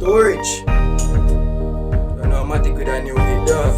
Storage. Automatic with a new hit dove.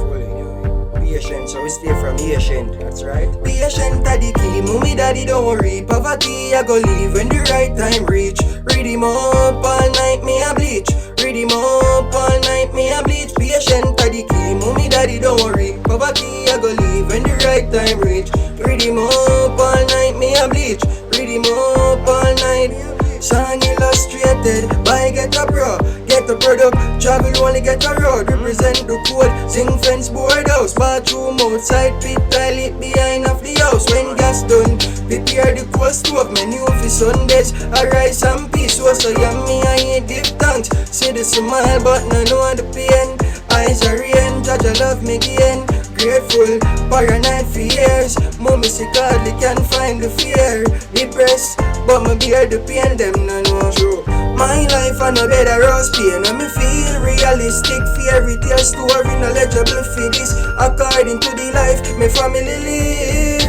Patient, so we stay from patient. That's right. Patient are the key, mommy daddy don't worry. Poverty I go leave when the right time reach. Read him up all night, me a bleach. Read him up all night, me a bleach. Patient are the key, mommy daddy don't worry. Poverty I go leave when the right time reach. Read him up all night, me a bleach. Read him up all night. Song illustrated by Get a Pro. Get a product, travel only get a road. Represent the code, sing fence board house. Bathroom outside, pit toilet behind of the house. When gas done, prepare the cold stove. Menu for Sundays, a rice and peas. So yummy, I ain't give thanks. See the smile but no know the pain. Eyes are rain, judge I love me again. Grateful, paranoid for years. Mommy sick hardly can find the fear. Depressed, but me bear the pain. Them no know true. My life on a bed of rose pain. And me feel realistic. Fairy tale story knowledgeable for this. According to the life my family live.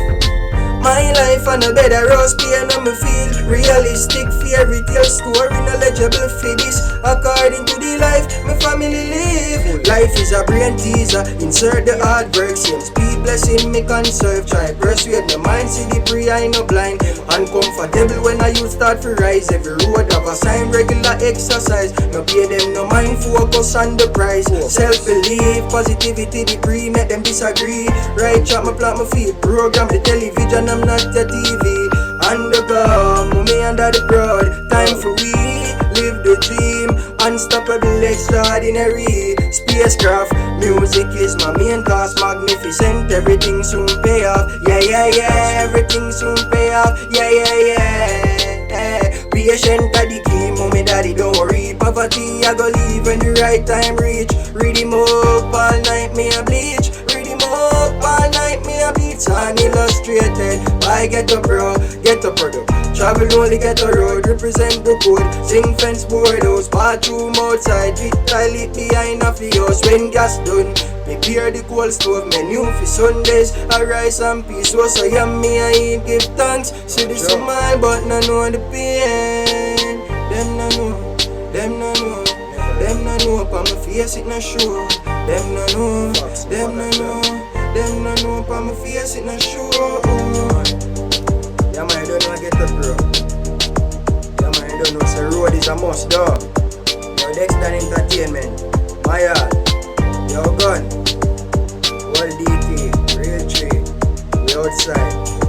My life on a bed of rose pain. And me feel realistic. Fairy tale story knowledgeable for this. According to the life my family live. Life is a brain teaser. Insert the hard work. Since be blessing me conserve. Try persuade my mind. See the pre I no blind. Uncomfortable when I youth start to rise. Every road have a sign. Regular exercise. No pay them no mind. Focus on the price. Self-belief. Positivity degree. Make them disagree. Right chop my plant my feet. Program the television. I'm not the TV. Underground. Mommy under the crowd. Time for we. Live the dream. Unstoppable, extraordinary. Spacecraft. Music is my main cause. Magnificent. Everything soon pay off. Yeah, yeah, yeah. Everything soon pay off. Yeah, yeah, yeah. Patient are the key. Mommy daddy don't worry. Poverty I go leave when the right time reach. Read him up all night, me a bleach. Read him up all night, me a bleach. Song illustrated by Get a Pro. Get a product. Travel only get a road, represent the code. Sing fence board house, bathroom outside. Pit toilet behind of the house. When gas done, prepare the cold stove. Menu for Sundays, a rice and peas. So yummy, I eat, give thanks. See the smile, but no know the pain. Them no know, them no know. Them no know, pa my face it no show. Them no know, them no know. Them no know, pa my face it no show. Yeah man, I don't know Get a Pro. Yeah man, I don't know, so road is a must dog. Yo, Dexter Entertainment, my yard. Yo gun, World DT, Real Tree, we outside.